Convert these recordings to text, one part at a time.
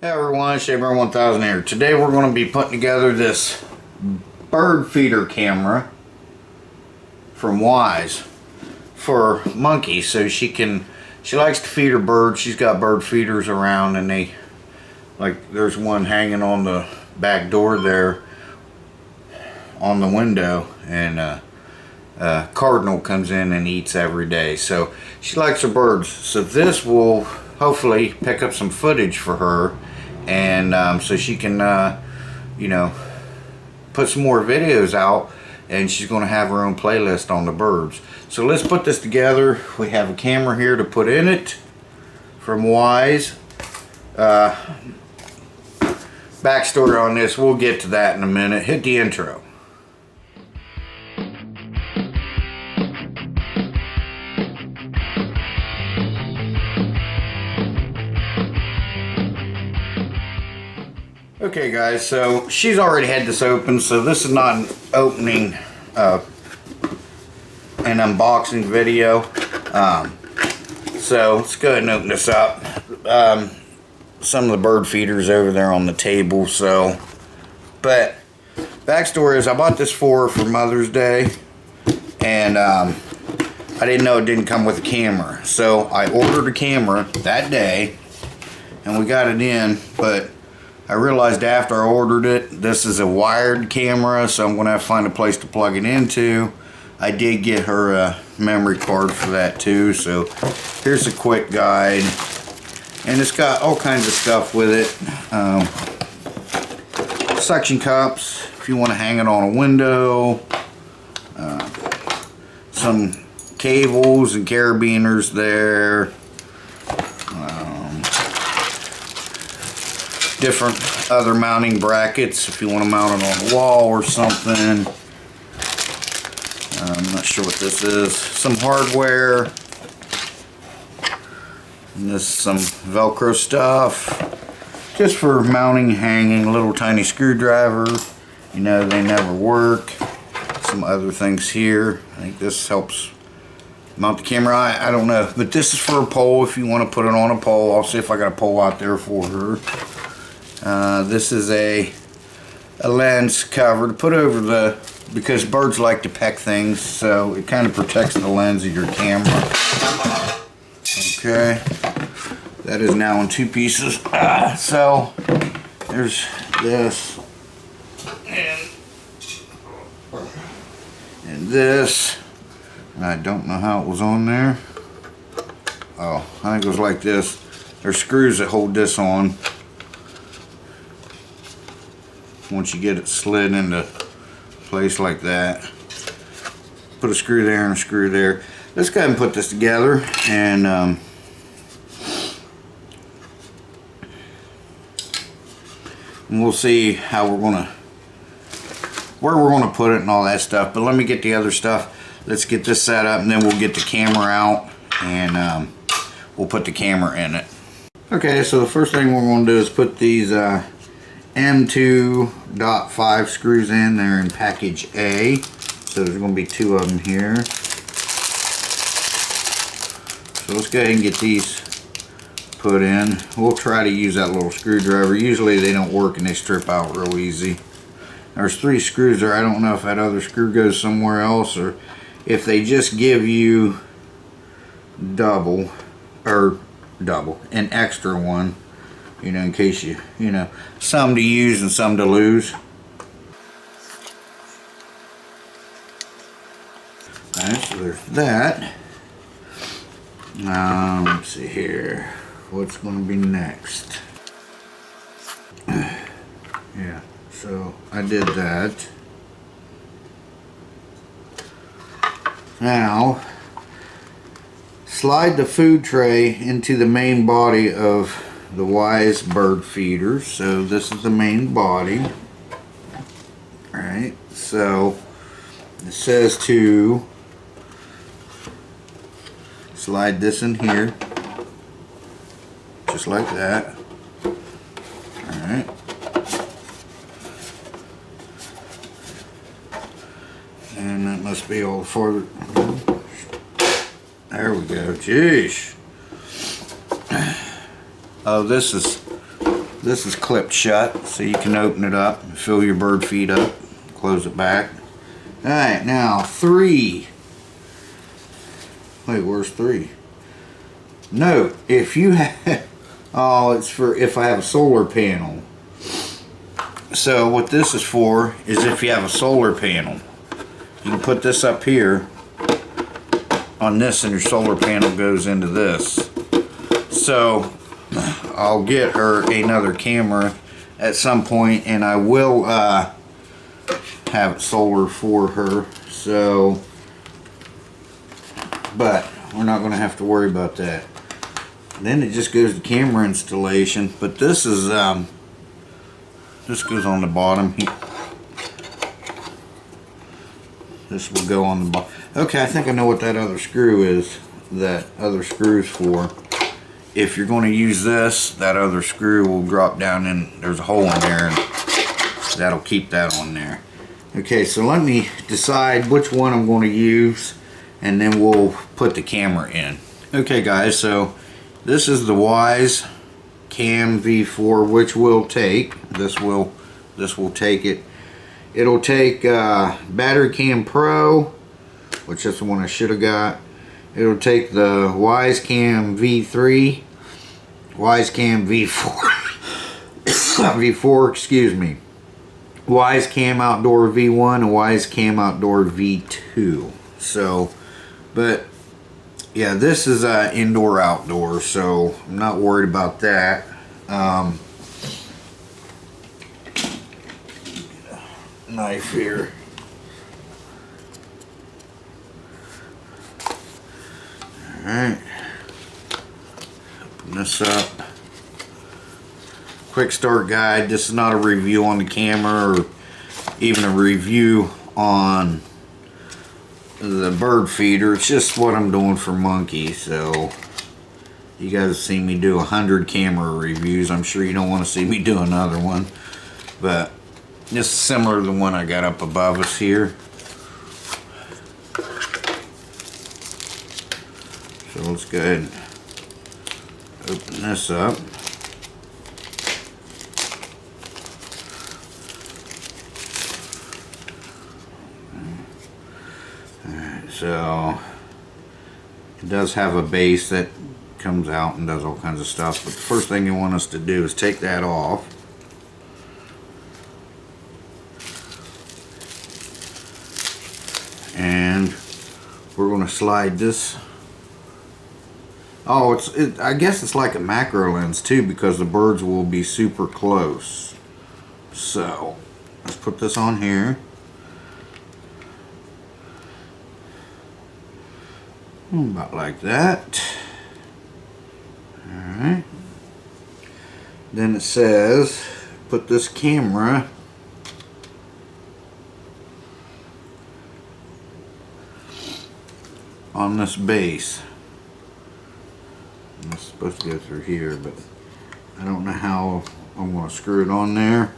Hey everyone, Shaper 1000 here. Today we're going to be putting together this bird feeder camera from Wise for Monkey, so she likes to feed her birds. She's got bird feeders around, and there's one hanging on the back door there on the window, and Cardinal comes in and eats every day, so she likes her birds. So this will hopefully pick up some footage for her, and so she can put some more videos out, and she's going to have her own playlist on the birds. So let's put this together. We have a camera here to put in it from Wise. Backstory on this, we'll get to that in a minute. Hit the intro. Okay guys, so she's already had this open, so this is not an opening, an unboxing video. So let's go ahead and open this up. Some of the bird feeders over there on the table, but backstory is I bought this for Mother's Day, and I didn't know it didn't come with a camera. So I ordered a camera that day, and we got it in, but I realized after I ordered it, this is a wired camera, so I'm going to have to find a place to plug it into. I did get her a memory card for that too, so here's a quick guide. And it's got all kinds of stuff with it. Suction cups, if you want to hang it on a window. Some cables and carabiners there. Different other mounting brackets if you want to mount it on the wall or something. I'm not sure what this is. Some hardware. And this is some Velcro stuff. Just for mounting, hanging, a little tiny screwdriver. You know, they never work. Some other things here. I think this helps mount the camera. I don't know. But this is for a pole if you want to put it on a pole. I'll see if I got a pole out there for her. This is a lens cover to put over because birds like to peck things, so it kind of protects the lens of your camera. Okay, that is now in two pieces. So there's this and this, and I don't know how it was on there. Oh, I think it was like this. There's screws that hold this on. Once you get it slid into place like that, put a screw there and a screw there. Let's go ahead and put this together, and we'll see how where we're gonna put it and all that stuff. But let me get the other stuff. Let's get this set up, and then we'll get the camera out, and we'll put the camera in it. Okay, so the first thing we're gonna do is put these M2.5 screws in. They're in package A, so there's going to be two of them here. So let's go ahead and get these put in. We'll try to use that little screwdriver. Usually they don't work and they strip out real easy. There's three screws there. I don't know if that other screw goes somewhere else, or if they just give you an extra one, you know, in case some to use and some to lose. Alright, so there's that. Let's see here. What's going to be next? Yeah, so I did that. Now, slide the food tray into the main body of the Wise bird feeder. So this is the main body. Alright, so it says to slide this in here, just like that. Alright. And that must be all for. There we go. Jeez. Oh, this is This is clipped shut, so you can open it up and fill your bird feed up, close it back. Alright, now 3. Wait, where's 3? Note, if you have, oh, it's for if I have a solar panel. So what this is for is if you have a solar panel. You can put this up here on this and your solar panel goes into this. So I'll get her another camera at some point, and I will have it solar for her. So, but we're not going to have to worry about that. Then it just goes to camera installation. But this is this goes on the bottom here. This will go on the bottom. Okay, I think I know what that other screw is. That other screw's for. If you're going to use this, that other screw will drop down in. There's a hole in there, and that'll keep that on there. Okay, so let me decide which one I'm going to use, and then we'll put the camera in. Okay, guys, so this is the Wyze Cam V4, which will take. This will take it. It'll take Battery Cam Pro, which is the one I should have got. It'll take the Wyze Cam V3, Wyze Cam V4, V4, excuse me, Wyze Cam Outdoor V1, and Wyze Cam Outdoor V2. So, but yeah, this is indoor outdoor, so I'm not worried about that. Knife here. Alright, open this up. Quick start guide. This is not a review on the camera or even a review on the bird feeder. It's just what I'm doing for Monkey. So you guys have seen me do 100 camera reviews. I'm sure you don't want to see me do another one, but this is similar to the one I got up above us here. So let's go ahead and open this up. Alright, so it does have a base that comes out and does all kinds of stuff, but the first thing you want us to do is take that off. And we're going to slide this. Oh, I guess it's like a macro lens too, because the birds will be super close. So let's put this on here. About like that. Alright. Then it says put this camera on this base. It's supposed to go through here, but I don't know how I'm going to screw it on there.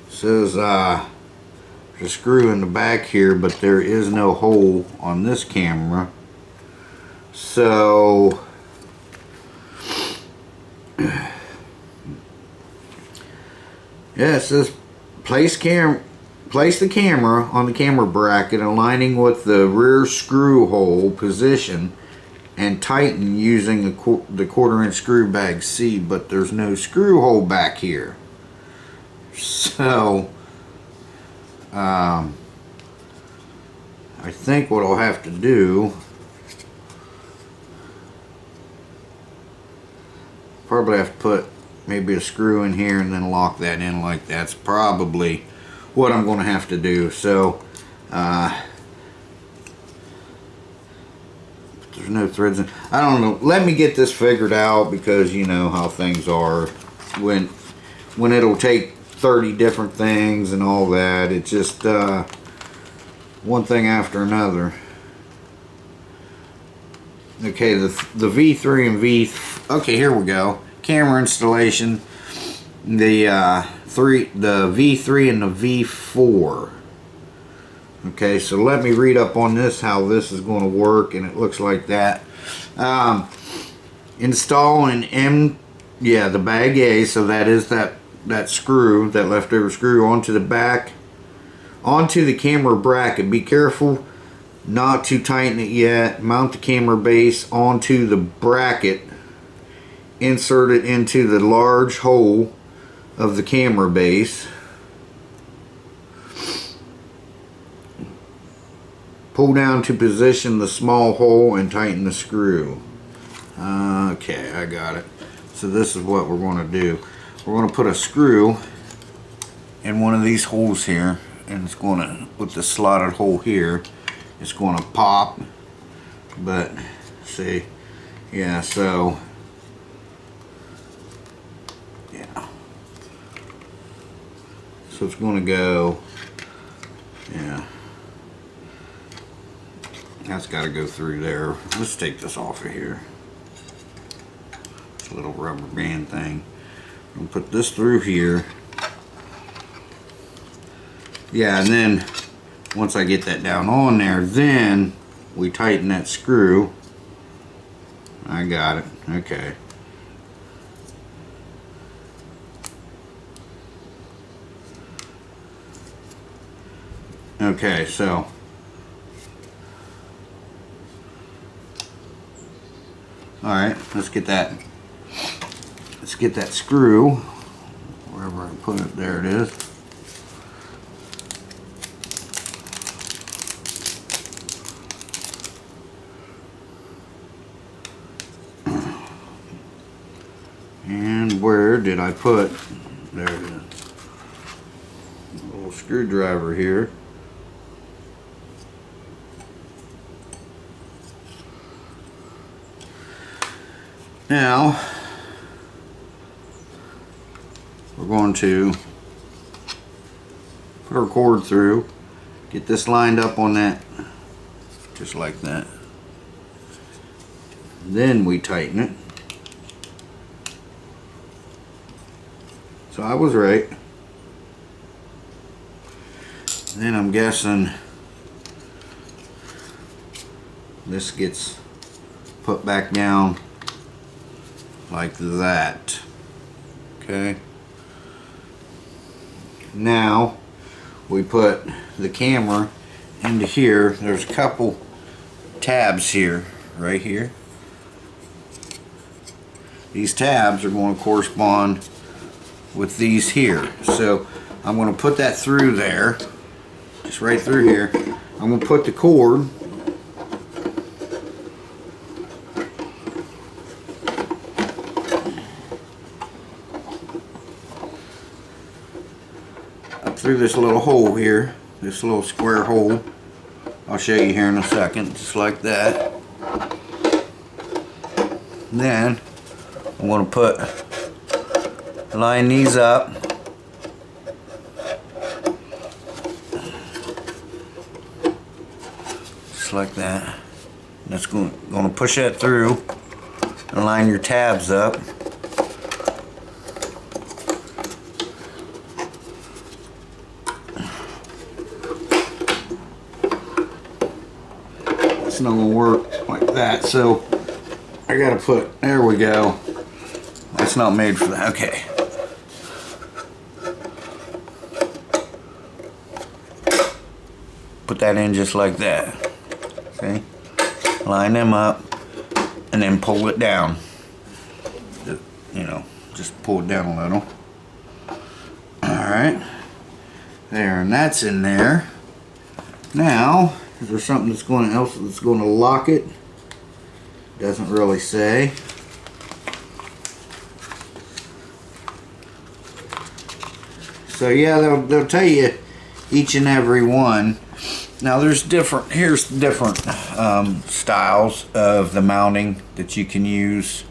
It says there's a screw in the back here, but there is no hole on this camera. So yeah, it says place the camera on the camera bracket, aligning with the rear screw hole position, and tighten using the 1/4" screw bag C, but there's no screw hole back here. So I think what I'll have to do, probably have to put maybe a screw in here and then lock that in like that. That's probably what I'm going to have to do. So there's no threads in. I don't know. Let me get this figured out, because you know how things are when it'll take 30 different things and all that. It's just one thing after another. Okay, the V3 and okay, here we go. Camera installation. The V3 and the V4. Okay, so let me read up on this, how this is going to work, and it looks like that. install an the bag A, so that is that screw, that leftover screw, onto the back, onto the camera bracket. Be careful not to tighten it yet. Mount the camera base onto the bracket, insert it into the large hole of the camera base, pull down to position the small hole and tighten the screw. Okay, I got it. So this is what we're going to do. We're going to put a screw in one of these holes here, and it's going to, with the slotted hole here, it's going to pop. But see, yeah, so yeah, so it's going to go, yeah, that's got to go through there. Let's take this off of here. This little rubber band thing. I'm going to put this through here. Yeah, and then once I get that down on there, then we tighten that screw. I got it. Okay. Okay, so alright, let's get that screw wherever I put it. There it is. And where did I put, there it is, a little screwdriver here. Now we're going to put our cord through, get this lined up on that, just like that. Then we tighten it. So I was right. Then I'm guessing this gets put back down like that. Okay. Now we put the camera into here. There's a couple tabs here, right here. These tabs are going to correspond with these here. So I'm going to put that through there, just right through here. I'm going to put the cord up through this little hole here, this little square hole. I'll show you here in a second, just like that. And then I'm going to line these up. Just like that. That's going to push that through and line your tabs up. It's not going to work like that, so I got to put, there we go. That's not made for that. Okay. Put that in just like that. See? Line them up and then pull it down. You know, just pull it down a little. Alright. There, and that's in there. Now, is there something that's going to lock it? Doesn't really say. So yeah, they'll tell you each and every one. Now here's different styles of the mounting that you can use,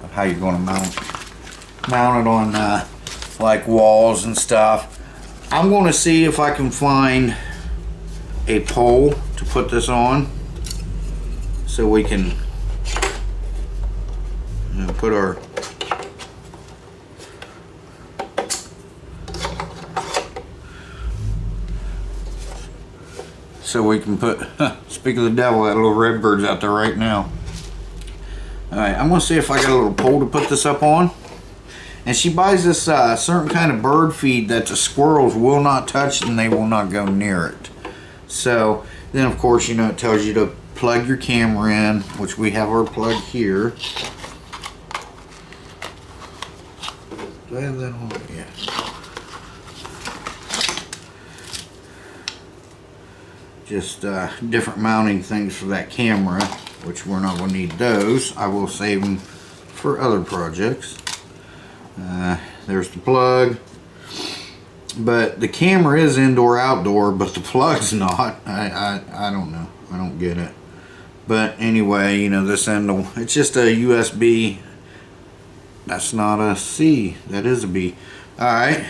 of how you're going to mount it on like walls and stuff. I'm going to see if I can find a pole to put this on, so we can put our speak of the devil, that little red bird's out there right now. Alright, I'm gonna see if I got a little pole to put this up on. And she buys this certain kind of bird feed that the squirrels will not touch and they will not go near it. So then of course, you know, it tells you to plug your camera in, which we have our plug here. Do I have that on? Yeah. Just different mounting things for that camera, which we're not going to need those. I will save them for other projects. There's the plug. But the camera is indoor outdoor, but the plug's not. I don't know. I don't get it. But anyway, you know, this end, it's just a USB. That's not a C. That is a B. Alright.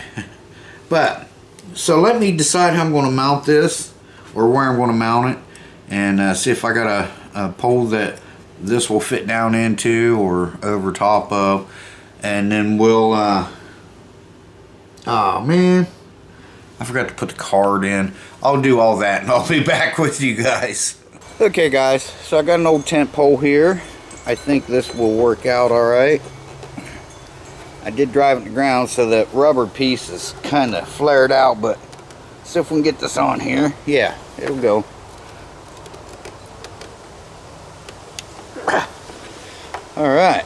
But, so let me decide how I'm going to mount this, or where I'm going to mount it, and see if I got a pole that this will fit down into or over top of. And then we'll, oh man, I forgot to put the card in. I'll do all that and I'll be back with you guys. Okay guys, so I got an old tent pole here. I think this will work out alright. I did drive it to the ground, so that rubber piece is kind of flared out, but see if we can get this on here. Yeah, it'll go. Alright.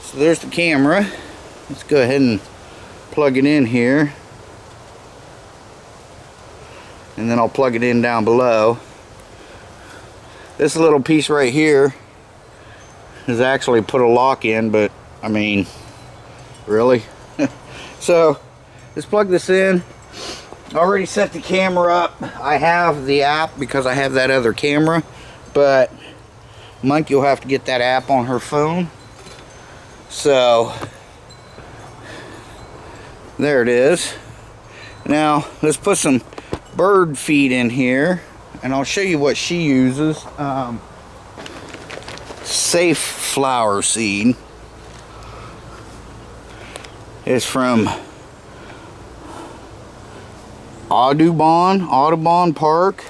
So there's the camera. Let's go ahead and plug it in here. And then I'll plug it in down below. This little piece right here is actually put a lock in, but I mean, really? So let's plug this in. I already set the camera up. I have the app because I have that other camera, but Monkey will have to get that app on her phone. So there it is. Now let's put some bird feed in here, and I'll show you what she uses. Safe flower seed is from Audubon Park,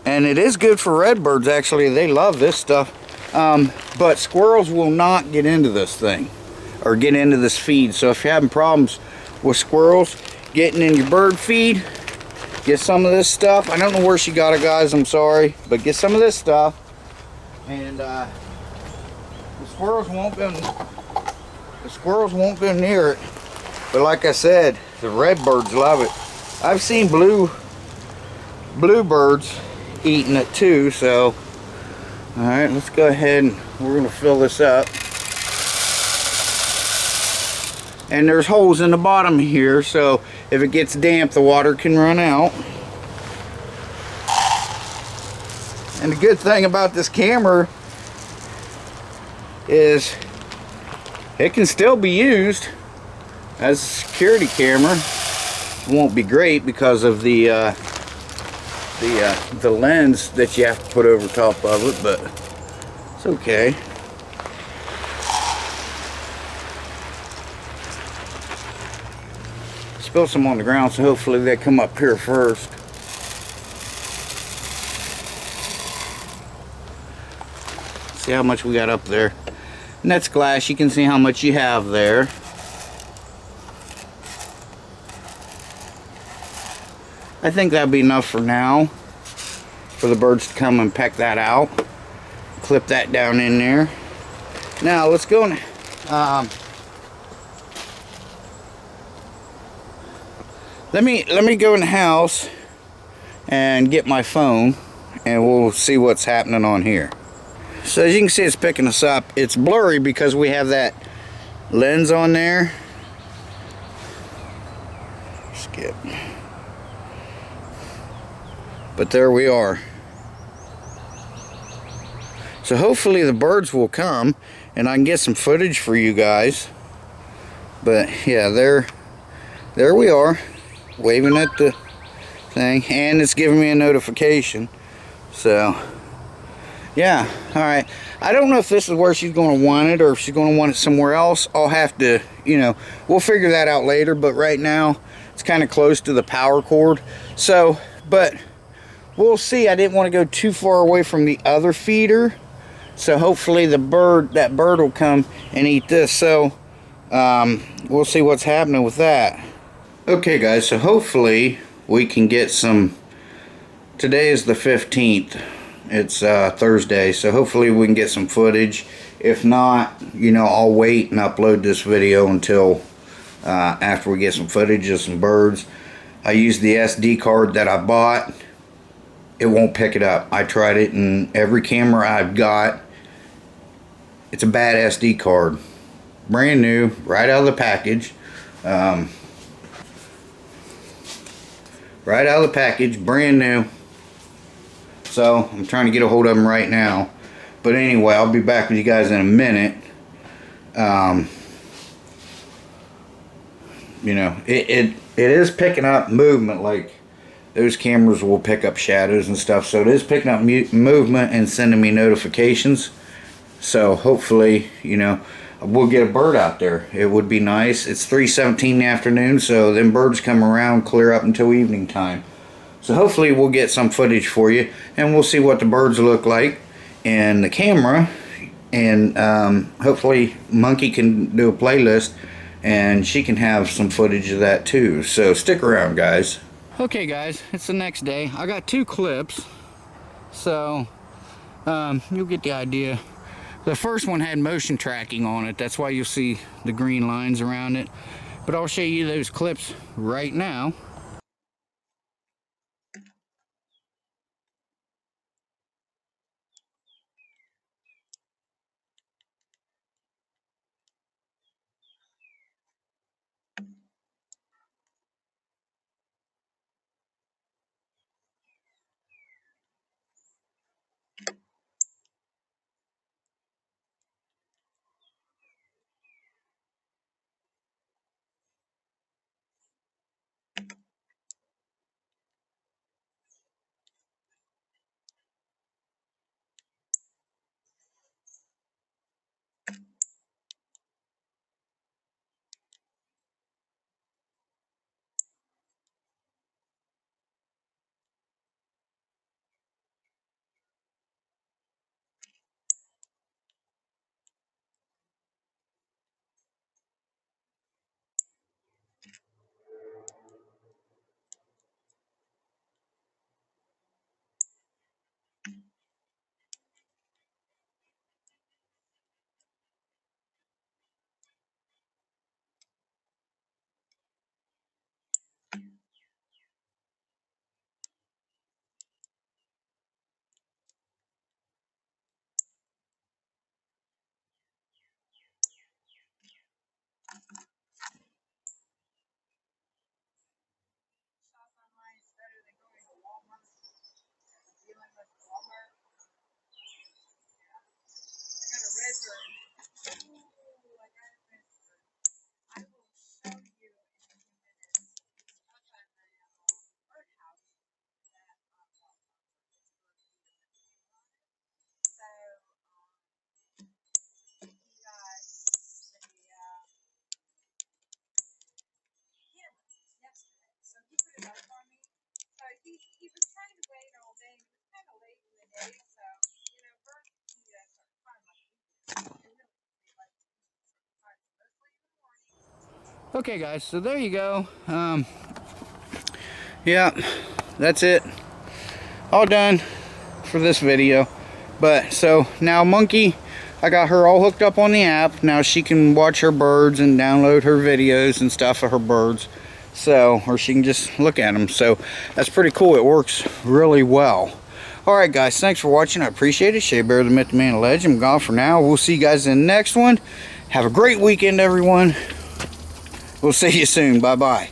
and it is good for redbirds. Actually, they love this stuff. But squirrels will not get into this thing or get into this feed. So if you're having problems with squirrels getting in your bird feed, get some of this stuff. I don't know where she got it, guys, I'm sorry, but get some of this stuff, and the squirrels won't go near it. But like I said, the redbirds love it. I've seen bluebirds eating it too. So all right, let's go ahead and we're going to fill this up. And there's holes in the bottom here, so if it gets damp, the water can run out. And the good thing about this camera is it can still be used as a security camera. It won't be great because of the lens that you have to put over top of it, but it's okay. Spill some on the ground, so hopefully they come up here first. See how much we got up there. And that's glass. You can see how much you have there. I think that'd be enough for now for the birds to come and peck that out. Clip that down in there. Now let's go and let me go in the house and get my phone, and we'll see what's happening on here. So as you can see, it's picking us up. It's blurry because we have that lens on there. Skip. But there we are. So hopefully the birds will come and I can get some footage for you guys. But yeah, there we are, waving at the thing, and it's giving me a notification. So yeah, all right. I don't know if this is where she's going to want it or if she's going to want it somewhere else. I'll have to, you know, we'll figure that out later. But right now it's kind of close to the power cord. So, but we'll see. I didn't want to go too far away from the other feeder, so hopefully that bird will come and eat this. So we'll see what's happening with that. Okay guys, so hopefully we can get some. Today is the 15th. It's Thursday, so hopefully we can get some footage. If not, you know, I'll wait and upload this video until after we get some footage of some birds. I used the SD card that I bought. It won't pick it up. I tried it in every camera I've got. It's a bad SD card. Brand new, right out of the package. Right out of the package, brand new. So I'm trying to get a hold of them right now. But anyway, I'll be back with you guys in a minute. You know, it is picking up movement. Like those cameras will pick up shadows and stuff. So it is picking up movement and sending me notifications. So hopefully, you know, we'll get a bird out there. It would be nice. It's 3:17 in the afternoon, so then birds come around, clear up until evening time. So hopefully we'll get some footage for you, and we'll see what the birds look like in the camera. And hopefully Monkey can do a playlist, and she can have some footage of that too. So stick around, guys. Okay guys, it's the next day. I got 2 clips, so you'll get the idea. The first one had motion tracking on it. That's why you'll see the green lines around it. But I'll show you those clips right now. Okay guys, so there you go. Yeah, that's it. All done for this video. But so now Monkey, I got her all hooked up on the app. Now she can watch her birds and download her videos and stuff of her birds. So, or she can just look at them. So that's pretty cool. It works really well. Alright guys, thanks for watching. I appreciate it. Shea Bear, the Myth, the Man, the Legend. I'm gone for now. We'll see you guys in the next one. Have a great weekend, everyone. We'll see you soon. Bye-bye.